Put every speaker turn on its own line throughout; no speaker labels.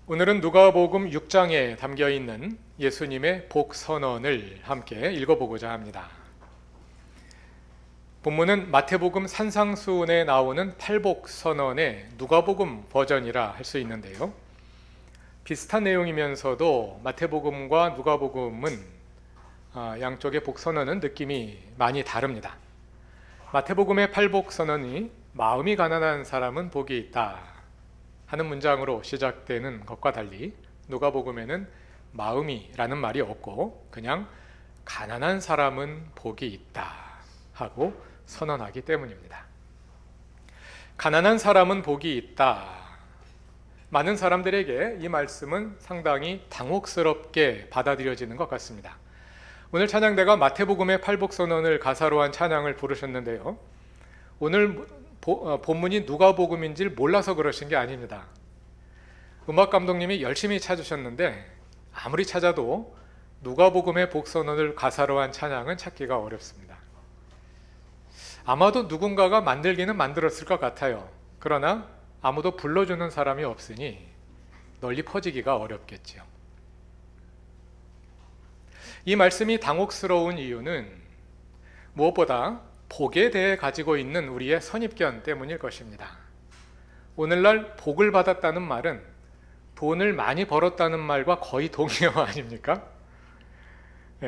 오늘은 누가복음 6장에 담겨 있는 예수님의 복선언을 함께 읽어보고자 합니다. 본문은 마태복음 산상수훈에 나오는 팔복선언의 누가복음 버전이라 할 수 있는데요. 비슷한 내용이면서도 마태복음과 누가복음은 양쪽의 복선언은 느낌이 많이 다릅니다. 마태복음의 팔복선언이 마음이 가난한 사람은 복이 있다 하는 문장으로 시작되는 것과 달리 누가복음에는 마음이라는 말이 없고 그냥 가난한 사람은 복이 있다 하고 선언하기 때문입니다. 가난한 사람은 복이 있다. 많은 사람들에게 이 말씀은 상당히 당혹스럽게 받아들여지는 것 같습니다. 오늘 찬양대가 마태복음의 팔복선언을 가사로 한 찬양을 부르셨는데요. 오늘 본문이 누가복음인지를 몰라서 그러신 게 아닙니다. 음악 감독님이 열심히 찾으셨는데 아무리 찾아도 누가복음의 복선언을 가사로 한 찬양은 찾기가 어렵습니다. 아마도 누군가가 만들기는 만들었을 것 같아요. 그러나 아무도 불러주는 사람이 없으니 널리 퍼지기가 어렵겠지요. 이 말씀이 당혹스러운 이유는 무엇보다 복에 대해 가지고 있는 우리의 선입견 때문일 것입니다. 오늘날 복을 받았다는 말은 돈을 많이 벌었다는 말과 거의 동의어 아닙니까?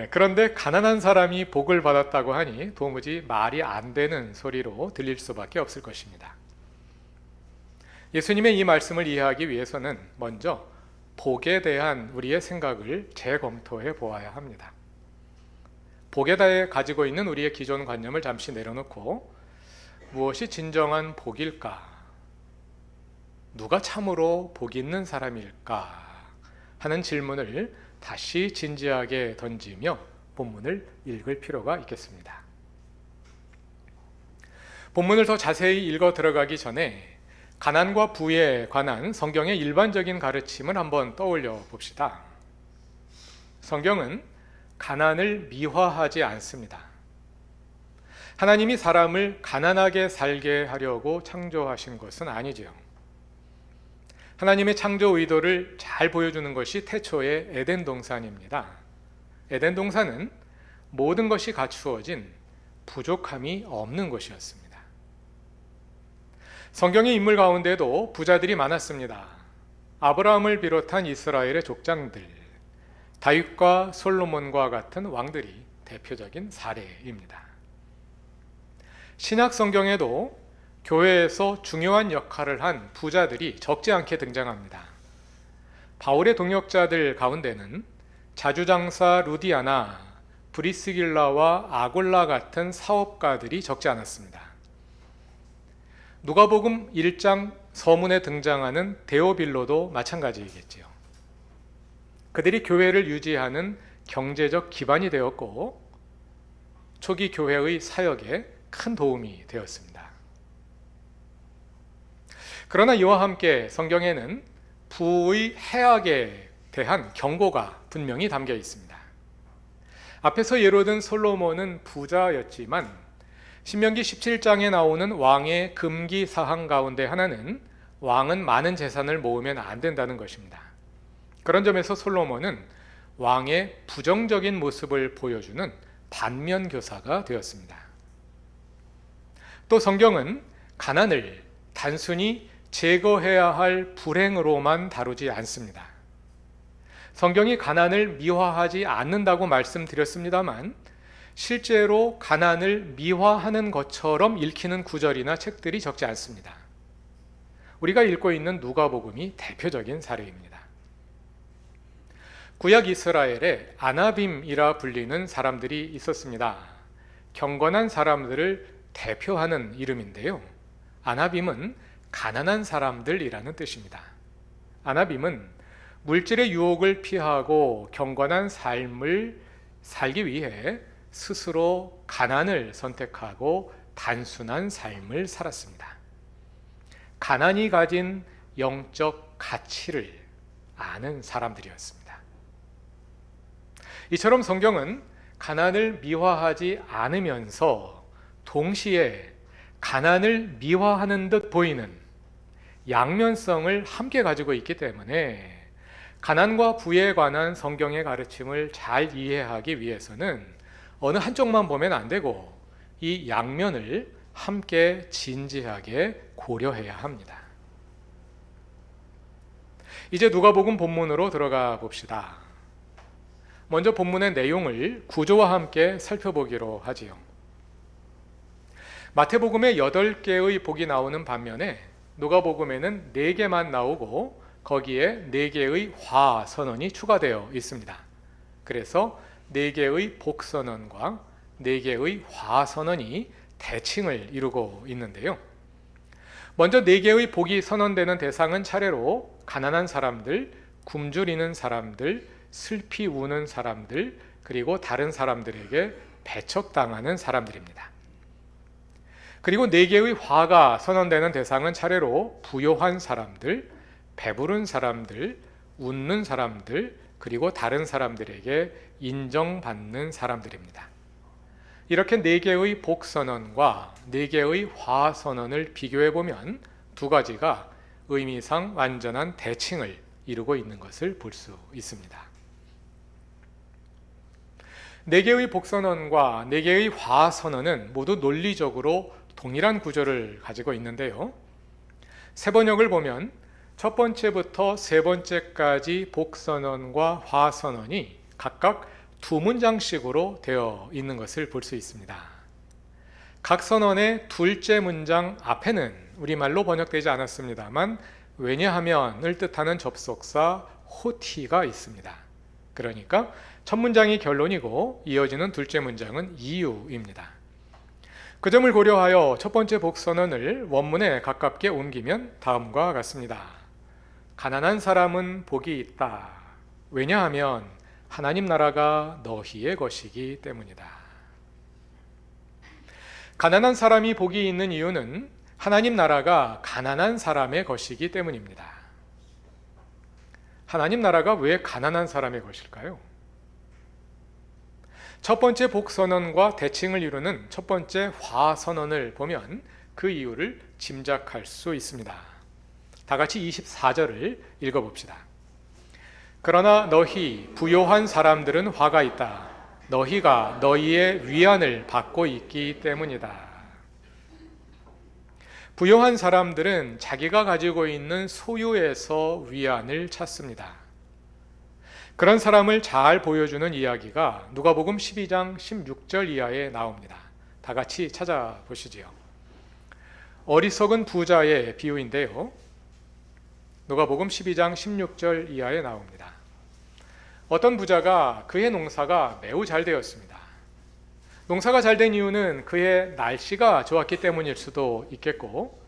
그런데 가난한 사람이 복을 받았다고 하니 도무지 말이 안 되는 소리로 들릴 수밖에 없을 것입니다. 예수님의 이 말씀을 이해하기 위해서는 먼저 복에 대한 우리의 생각을 재검토해 보아야 합니다. 복에 대해 가지고 있는 우리의 기존 관념을 잠시 내려놓고 무엇이 진정한 복일까? 누가 참으로 복 있는 사람일까? 하는 질문을 다시 진지하게 던지며 본문을 읽을 필요가 있겠습니다. 본문을 더 자세히 읽어 들어가기 전에 가난과 부에 관한 성경의 일반적인 가르침을 한번 떠올려 봅시다. 성경은 가난을 미화하지 않습니다. 하나님이 사람을 가난하게 살게 하려고 창조하신 것은 아니지요. 하나님의 창조 의도를 잘 보여주는 것이 태초의 에덴 동산입니다. 에덴 동산은 모든 것이 갖추어진 부족함이 없는 곳이었습니다. 성경의 인물 가운데도 부자들이 많았습니다. 아브라함을 비롯한 이스라엘의 족장들, 다윗과 솔로몬과 같은 왕들이 대표적인 사례입니다. 신약 성경에도 교회에서 중요한 역할을 한 부자들이 적지 않게 등장합니다. 바울의 동역자들 가운데는 자주장사 루디아나, 브리스길라와 아골라 같은 사업가들이 적지 않았습니다. 누가복음 1장 서문에 등장하는 데오빌로도 마찬가지이겠지요. 그들이 교회를 유지하는 경제적 기반이 되었고 초기 교회의 사역에 큰 도움이 되었습니다. 그러나 이와 함께 성경에는 부의 해악에 대한 경고가 분명히 담겨 있습니다. 앞에서 예로 든 솔로몬은 부자였지만 신명기 17장에 나오는 왕의 금기 사항 가운데 하나는 왕은 많은 재산을 모으면 안 된다는 것입니다. 그런 점에서 솔로몬은 왕의 부정적인 모습을 보여주는 반면 교사가 되었습니다. 또 성경은 가난을 단순히 제거해야 할 불행으로만 다루지 않습니다. 성경이 가난을 미화하지 않는다고 말씀드렸습니다만 실제로 가난을 미화하는 것처럼 읽히는 구절이나 책들이 적지 않습니다. 우리가 읽고 있는 누가복음이 대표적인 사례입니다. 구약 이스라엘에 아나빔이라 불리는 사람들이 있었습니다. 경건한 사람들을 대표하는 이름인데요. 아나빔은 가난한 사람들이라는 뜻입니다. 아나빔은 물질의 유혹을 피하고 경건한 삶을 살기 위해 스스로 가난을 선택하고 단순한 삶을 살았습니다. 가난이 가진 영적 가치를 아는 사람들이었습니다. 이처럼 성경은 가난을 미화하지 않으면서 동시에 가난을 미화하는 듯 보이는 양면성을 함께 가지고 있기 때문에 가난과 부에 관한 성경의 가르침을 잘 이해하기 위해서는 어느 한쪽만 보면 안 되고 이 양면을 함께 진지하게 고려해야 합니다. 이제 누가복음 본문으로 들어가 봅시다. 먼저 본문의 내용을 구조와 함께 살펴보기로 하지요. 마태복음에 8개의 복이 나오는 반면에 누가복음에는 4개만 나오고 거기에 4개의 화선언이 추가되어 있습니다. 그래서 4개의 복선언과 4개의 화선언이 대칭을 이루고 있는데요. 먼저 4개의 복이 선언되는 대상은 차례로 가난한 사람들, 굶주리는 사람들, 슬피 우는 사람들, 그리고 다른 사람들에게 배척당하는 사람들입니다. 그리고 4개의 화가 선언되는 대상은 차례로 부요한 사람들, 배부른 사람들, 웃는 사람들, 그리고 다른 사람들에게 인정받는 사람들입니다. 이렇게 4개의 복선언과 4개의 화선언을 비교해보면 두 가지가 의미상 완전한 대칭을 이루고 있는 것을 볼 수 있습니다. 4개의 복선언과 4개의 화선언은 모두 논리적으로 동일한 구조를 가지고 있는데요. 세번역을 보면 첫 번째부터 세 번째까지 복선언과 화선언이 각각 2문장씩으로 되어 있는 것을 볼 수 있습니다. 각 선언의 둘째 문장 앞에는 우리말로 번역되지 않았습니다만 왜냐하면을 뜻하는 접속사 호티가 있습니다. 그러니까 첫 문장이 결론이고 이어지는 둘째 문장은 이유입니다. 그 점을 고려하여 첫 번째 복선언을 원문에 가깝게 옮기면 다음과 같습니다. 가난한 사람은 복이 있다. 왜냐하면 하나님 나라가 너희의 것이기 때문이다. 가난한 사람이 복이 있는 이유는 하나님 나라가 가난한 사람의 것이기 때문입니다. 하나님 나라가 왜 가난한 사람의 것일까요? 첫 번째 복선언과 대칭을 이루는 첫 번째 화선언을 보면 그 이유를 짐작할 수 있습니다. 다 같이 24절을 읽어봅시다. 그러나 너희 부요한 사람들은 화가 있다. 너희가 너희의 위안을 받고 있기 때문이다. 부요한 사람들은 자기가 가지고 있는 소유에서 위안을 찾습니다. 그런 사람을 잘 보여주는 이야기가 누가복음 12장 16절 이하에 나옵니다. 다 같이 찾아보시지요. 어리석은 부자의 비유인데요. 누가복음 12장 16절 이하에 나옵니다. 어떤 부자가 그의 농사가 매우 잘 되었습니다. 농사가 잘 된 이유는 그의 날씨가 좋았기 때문일 수도 있겠고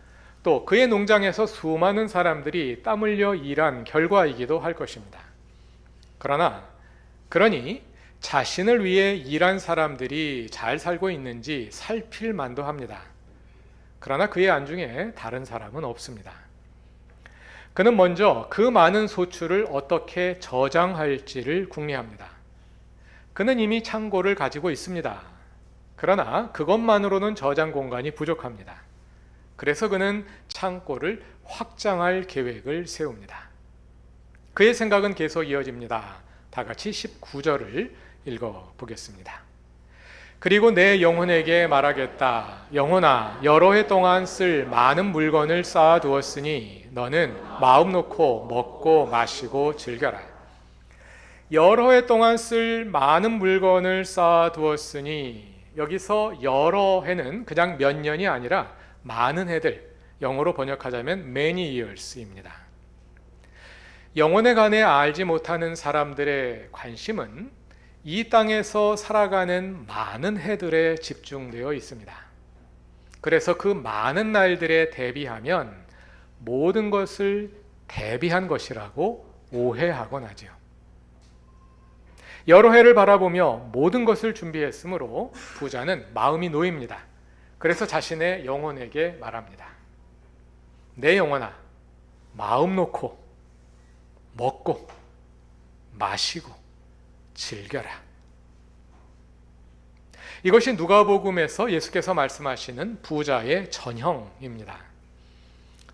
또 그의 농장에서 수많은 사람들이 땀 흘려 일한 결과이기도 할 것입니다. 그러니 자신을 위해 일한 사람들이 잘 살고 있는지 살필 만도 합니다. 그러나 그의 안중에 다른 사람은 없습니다. 그는 먼저 그 많은 소출을 어떻게 저장할지를 궁리합니다. 그는 이미 창고를 가지고 있습니다. 그러나 그것만으로는 저장 공간이 부족합니다. 그래서 그는 창고를 확장할 계획을 세웁니다. 그의 생각은 계속 이어집니다. 다 같이 19절을 읽어보겠습니다. 그리고 내 영혼에게 말하겠다. 영혼아, 여러 해 동안 쓸 많은 물건을 쌓아두었으니 너는 마음 놓고 먹고 마시고 즐겨라. 여러 해 동안 쓸 많은 물건을 쌓아두었으니 여기서 여러 해는 그냥 몇 년이 아니라 많은 해들, 영어로 번역하자면 many years입니다. 영혼에 관해 알지 못하는 사람들의 관심은 이 땅에서 살아가는 많은 해들에 집중되어 있습니다. 그래서 그 많은 날들에 대비하면 모든 것을 대비한 것이라고 오해하곤 하지요. 여러 해를 바라보며 모든 것을 준비했으므로 부자는 마음이 놓입니다. 그래서 자신의 영혼에게 말합니다. 내 영혼아, 마음 놓고 먹고 마시고 즐겨라. 이것이 누가복음에서 예수께서 말씀하시는 부자의 전형입니다.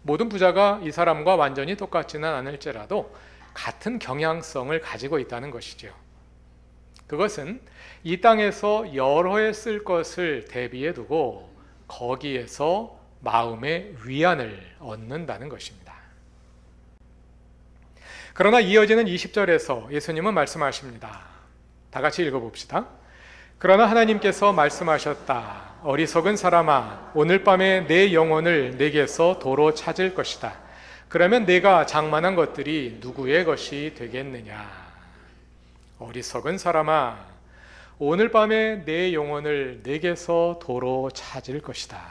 모든 부자가 이 사람과 완전히 똑같지는 않을지라도 같은 경향성을 가지고 있다는 것이죠. 그것은 이 땅에서 여러 해 쓸 것을 대비해 두고 거기에서 마음의 위안을 얻는다는 것입니다. 그러나 이어지는 20절에서 예수님은 말씀하십니다. 다 같이 읽어봅시다. 그러나 하나님께서 말씀하셨다. 어리석은 사람아, 오늘 밤에 내 영혼을 내게서 도로 찾을 것이다. 그러면 내가 장만한 것들이 누구의 것이 되겠느냐? 어리석은 사람아, 오늘 밤에 내 영혼을 내게서 도로 찾을 것이다.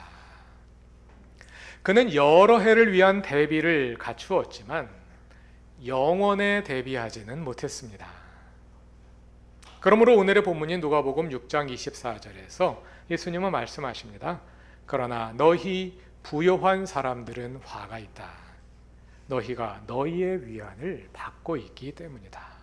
그는 여러 해를 위한 대비를 갖추었지만 영원에 대비하지는 못했습니다. 그러므로 오늘의 본문인 누가복음 6장 24절에서 예수님은 말씀하십니다. 그러나 너희 부요한 사람들은 화가 있다. 너희가 너희의 위안을 받고 있기 때문이다.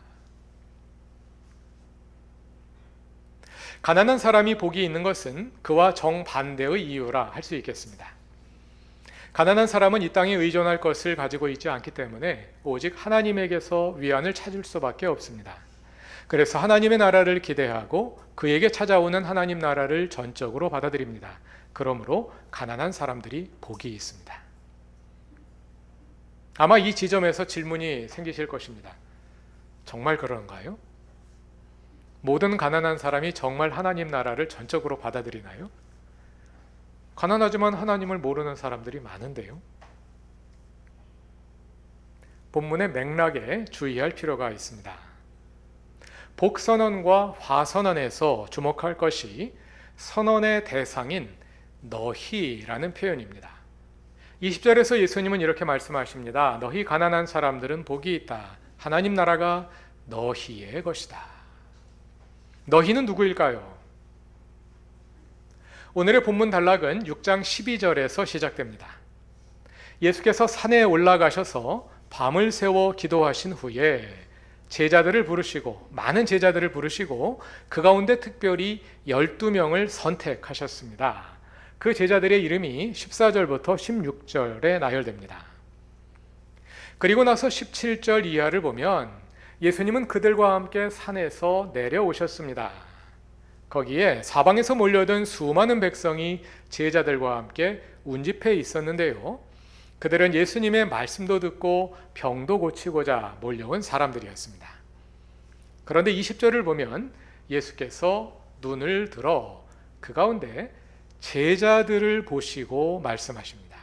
가난한 사람이 복이 있는 것은 그와 정반대의 이유라 할 수 있겠습니다. 가난한 사람은 이 땅에 의존할 것을 가지고 있지 않기 때문에 오직 하나님에게서 위안을 찾을 수밖에 없습니다. 그래서 하나님의 나라를 기대하고 그에게 찾아오는 하나님 나라를 전적으로 받아들입니다. 그러므로 가난한 사람들이 복이 있습니다. 아마 이 지점에서 질문이 생기실 것입니다. 정말 그런가요? 모든 가난한 사람이 정말 하나님 나라를 전적으로 받아들이나요? 가난하지만 하나님을 모르는 사람들이 많은데요. 본문의 맥락에 주의할 필요가 있습니다. 복선언과 화선언에서 주목할 것이 선언의 대상인 너희라는 표현입니다. 20절에서 예수님은 이렇게 말씀하십니다. 너희 가난한 사람들은 복이 있다. 하나님 나라가 너희의 것이다. 너희는 누구일까요? 오늘의 본문 단락은 6장 12절에서 시작됩니다. 예수께서 산에 올라가셔서 밤을 새워 기도하신 후에 제자들을 부르시고 많은 제자들을 부르시고 그 가운데 특별히 12명을 선택하셨습니다. 그 제자들의 이름이 14절부터 16절에 나열됩니다. 그리고 나서 17절 이하를 보면 예수님은 그들과 함께 산에서 내려오셨습니다. 거기에 사방에서 몰려든 수많은 백성이 제자들과 함께 운집해 있었는데요. 그들은 예수님의 말씀도 듣고 병도 고치고자 몰려온 사람들이었습니다. 그런데 20절을 보면 예수께서 눈을 들어 그 가운데 제자들을 보시고 말씀하십니다.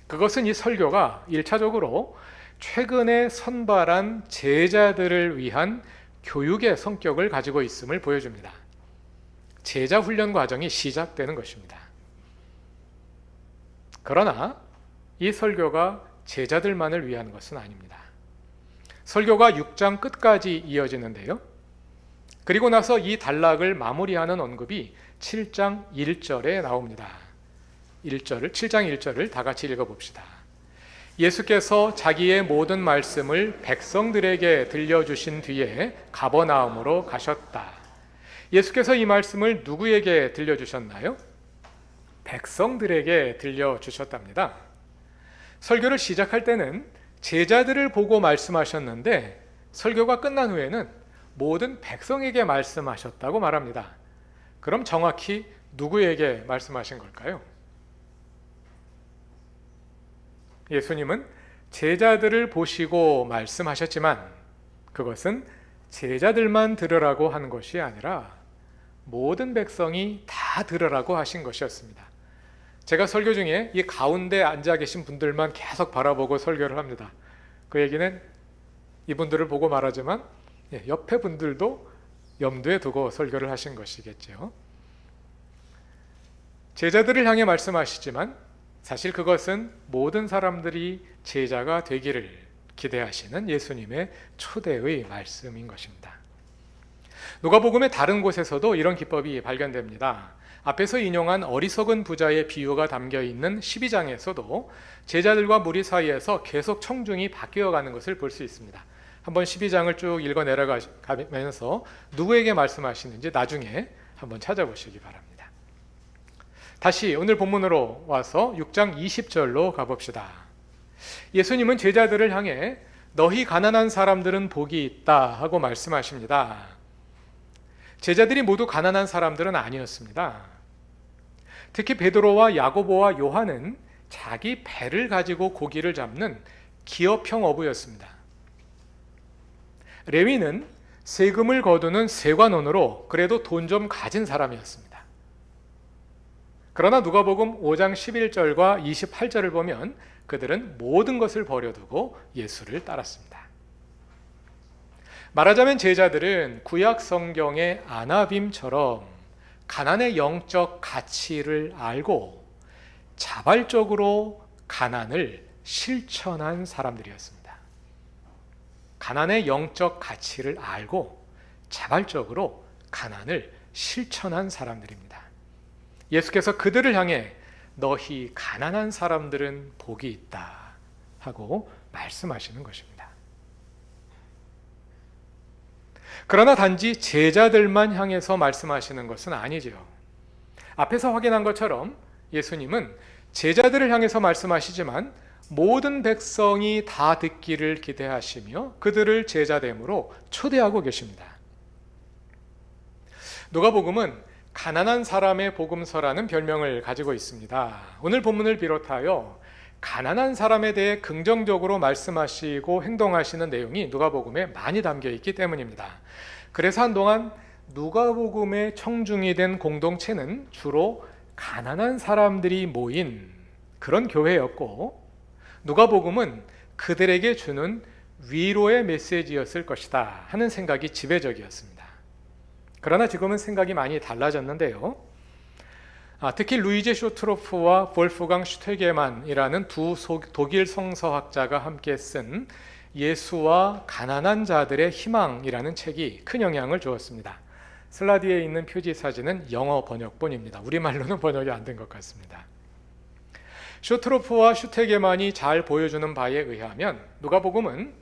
그것은 이 설교가 1차적으로 최근에 선발한 제자들을 위한 교육의 성격을 가지고 있음을 보여줍니다. 제자 훈련 과정이 시작되는 것입니다. 그러나 이 설교가 제자들만을 위한 것은 아닙니다. 설교가 6장 끝까지 이어지는데요. 그리고 나서 이 단락을 마무리하는 언급이 7장 1절에 나옵니다. 7장 1절을 다 같이 읽어봅시다. 예수께서 자기의 모든 말씀을 백성들에게 들려주신 뒤에 가버나움으로 가셨다. 예수께서 이 말씀을 누구에게 들려주셨나요? 백성들에게 들려주셨답니다. 설교를 시작할 때는 제자들을 보고 말씀하셨는데 설교가 끝난 후에는 모든 백성에게 말씀하셨다고 말합니다. 그럼 정확히 누구에게 말씀하신 걸까요? 예수님은 제자들을 보시고 말씀하셨지만 그것은 제자들만 들으라고 한 것이 아니라 모든 백성이 다 들으라고 하신 것이었습니다. 제가 설교 중에 이 가운데 앉아 계신 분들만 계속 바라보고 설교를 합니다. 그 얘기는 이분들을 보고 말하지만 옆에 분들도 염두에 두고 설교를 하신 것이겠죠. 제자들을 향해 말씀하시지만 사실 그것은 모든 사람들이 제자가 되기를 기대하시는 예수님의 초대의 말씀인 것입니다. 누가복음의 다른 곳에서도 이런 기법이 발견됩니다. 앞에서 인용한 어리석은 부자의 비유가 담겨있는 12장에서도 제자들과 무리 사이에서 계속 청중이 바뀌어가는 것을 볼 수 있습니다. 한번 12장을 쭉 읽어 내려가면서 누구에게 말씀하시는지 나중에 한번 찾아보시기 바랍니다. 다시 오늘 본문으로 와서 6장 20절로 가봅시다. 예수님은 제자들을 향해 너희 가난한 사람들은 복이 있다 하고 말씀하십니다. 제자들이 모두 가난한 사람들은 아니었습니다. 특히 베드로와 야고보와 요한은 자기 배를 가지고 고기를 잡는 기업형 어부였습니다. 레위는 세금을 거두는 세관원으로 그래도 돈 좀 가진 사람이었습니다. 그러나 누가복음 5장 11절과 28절을 보면 그들은 모든 것을 버려두고 예수를 따랐습니다. 말하자면 제자들은 구약 성경의 아나빔처럼 가난의 영적 가치를 알고 자발적으로 가난을 실천한 사람들이었습니다. 가난의 영적 가치를 알고 자발적으로 가난을 실천한 사람들입니다. 예수께서 그들을 향해 너희 가난한 사람들은 복이 있다 하고 말씀하시는 것입니다. 그러나 단지 제자들만 향해서 말씀하시는 것은 아니지요. 앞에서 확인한 것처럼 예수님은 제자들을 향해서 말씀하시지만 모든 백성이 다 듣기를 기대하시며 그들을 제자됨으로 초대하고 계십니다. 누가복음은 가난한 사람의 복음서라는 별명을 가지고 있습니다. 오늘 본문을 비롯하여 가난한 사람에 대해 긍정적으로 말씀하시고 행동하시는 내용이 누가복음에 많이 담겨 있기 때문입니다. 그래서 한동안 누가복음의 청중이 된 공동체는 주로 가난한 사람들이 모인 그런 교회였고, 누가복음은 그들에게 주는 위로의 메시지였을 것이다 하는 생각이 지배적이었습니다. 그러나 지금은 생각이 많이 달라졌는데요. 특히 루이제 쇼트로프와 볼프강 슈테게만이라는 두 독일 성서학자가 함께 쓴 예수와 가난한 자들의 희망이라는 책이 큰 영향을 주었습니다. 슬라이드에 있는 표지 사진은 영어 번역본입니다. 우리말로는 번역이 안 된 것 같습니다. 쇼트로프와 슈테게만이 잘 보여주는 바에 의하면 누가복음은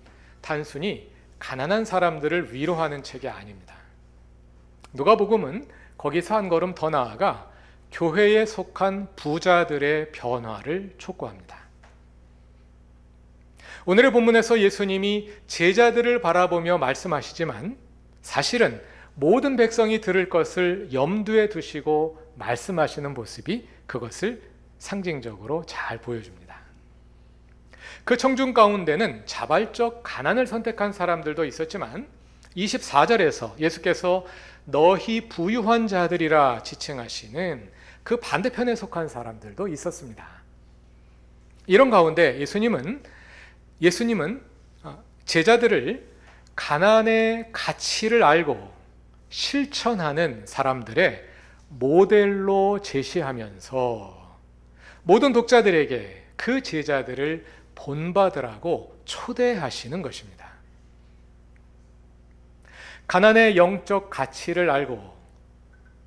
단순히 가난한 사람들을 위로하는 책이 아닙니다. 누가복음은 거기서 한 걸음 더 나아가 교회에 속한 부자들의 변화를 촉구합니다. 오늘의 본문에서 예수님이 제자들을 바라보며 말씀하시지만 사실은 모든 백성이 들을 것을 염두에 두시고 말씀하시는 모습이 그것을 상징적으로 잘 보여줍니다. 그 청중 가운데는 자발적 가난을 선택한 사람들도 있었지만 24절에서 예수께서 너희 부유한 자들이라 지칭하시는 그 반대편에 속한 사람들도 있었습니다. 이런 가운데 예수님은 제자들을 가난의 가치를 알고 실천하는 사람들의 모델로 제시하면서 모든 독자들에게 그 제자들을 본받으라고 초대하시는 것입니다. 가난의 영적 가치를 알고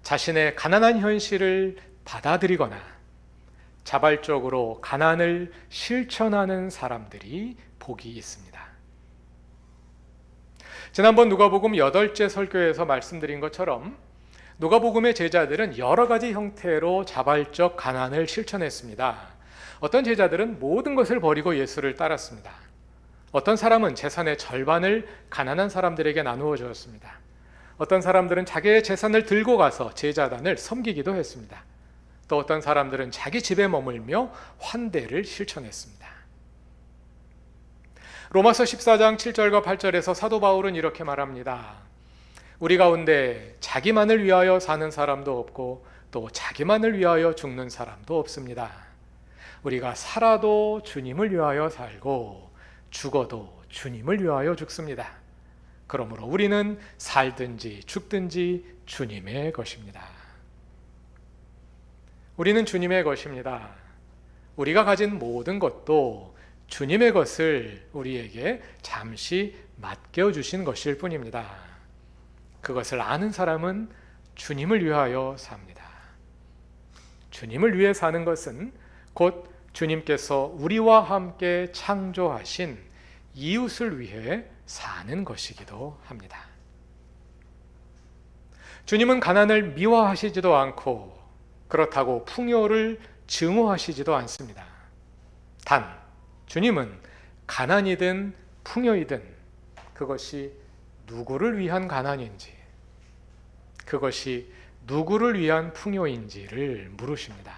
자신의 가난한 현실을 받아들이거나 자발적으로 가난을 실천하는 사람들이 복이 있습니다. 지난번 누가복음 8째 설교에서 말씀드린 것처럼 누가복음의 제자들은 여러 가지 형태로 자발적 가난을 실천했습니다. 어떤 제자들은 모든 것을 버리고 예수를 따랐습니다. 어떤 사람은 재산의 절반을 가난한 사람들에게 나누어 주었습니다. 어떤 사람들은 자기의 재산을 들고 가서 제자단을 섬기기도 했습니다. 또 어떤 사람들은 자기 집에 머물며 환대를 실천했습니다. 로마서 14장 7절과 8절에서 사도 바울은 이렇게 말합니다. 우리 가운데 자기만을 위하여 사는 사람도 없고 또 자기만을 위하여 죽는 사람도 없습니다. 우리가 살아도 주님을 위하여 살고 죽어도 주님을 위하여 죽습니다. 그러므로 우리는 살든지 죽든지 주님의 것입니다. 우리는 주님의 것입니다. 우리가 가진 모든 것도 주님의 것을 우리에게 잠시 맡겨주신 것일 뿐입니다. 그것을 아는 사람은 주님을 위하여 삽니다. 주님을 위해 사는 것은 곧 주님께서 우리와 함께 창조하신 이웃을 위해 사는 것이기도 합니다. 주님은 가난을 미워하시지도 않고 그렇다고 풍요를 증오하시지도 않습니다. 단 주님은 가난이든 풍요이든 그것이 누구를 위한 가난인지, 그것이 누구를 위한 풍요인지를 물으십니다.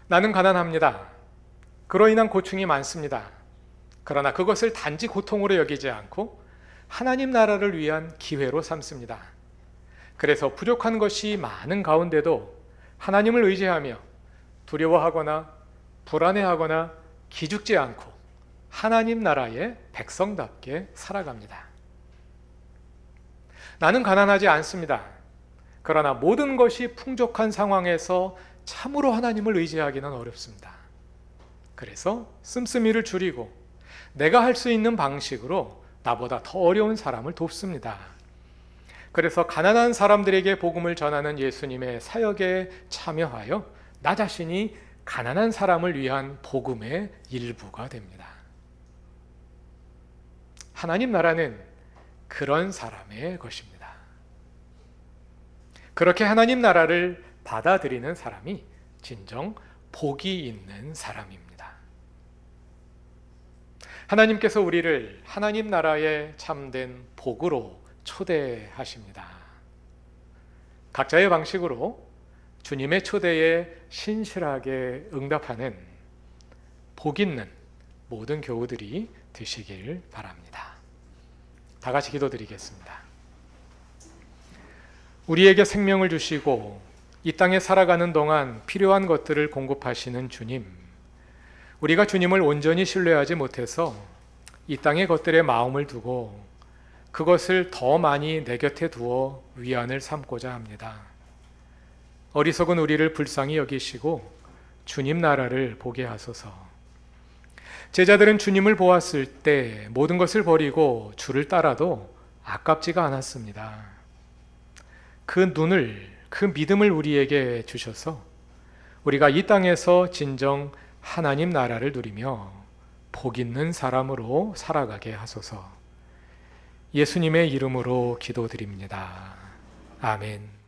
나는 가난합니다. 그로 인한 고충이 많습니다. 그러나 그것을 단지 고통으로 여기지 않고 하나님 나라를 위한 기회로 삼습니다. 그래서 부족한 것이 많은 가운데도 하나님을 의지하며 두려워하거나 불안해하거나 기죽지 않고 하나님 나라의 백성답게 살아갑니다. 나는 가난하지 않습니다. 그러나 모든 것이 풍족한 상황에서 참으로 하나님을 의지하기는 어렵습니다. 그래서 씀씀이를 줄이고 내가 할 수 있는 방식으로 나보다 더 어려운 사람을 돕습니다. 그래서 가난한 사람들에게 복음을 전하는 예수님의 사역에 참여하여 나 자신이 가난한 사람을 위한 복음의 일부가 됩니다. 하나님 나라는 그런 사람의 것입니다. 그렇게 하나님 나라를 받아들이는 사람이 진정 복이 있는 사람입니다. 하나님께서 우리를 하나님 나라의 참된 복으로 초대하십니다. 각자의 방식으로 주님의 초대에 신실하게 응답하는 복 있는 모든 교우들이 되시길 바랍니다. 다 같이 기도드리겠습니다. 우리에게 생명을 주시고 이 땅에 살아가는 동안 필요한 것들을 공급하시는 주님, 우리가 주님을 온전히 신뢰하지 못해서 이 땅의 것들에 마음을 두고 그것을 더 많이 내 곁에 두어 위안을 삼고자 합니다. 어리석은 우리를 불쌍히 여기시고 주님 나라를 보게 하소서. 제자들은 주님을 보았을 때 모든 것을 버리고 주를 따라도 아깝지가 않았습니다. 그 눈을, 그 믿음을 우리에게 주셔서 우리가 이 땅에서 진정 하나님 나라를 누리며 복 있는 사람으로 살아가게 하소서. 예수님의 이름으로 기도드립니다. 아멘.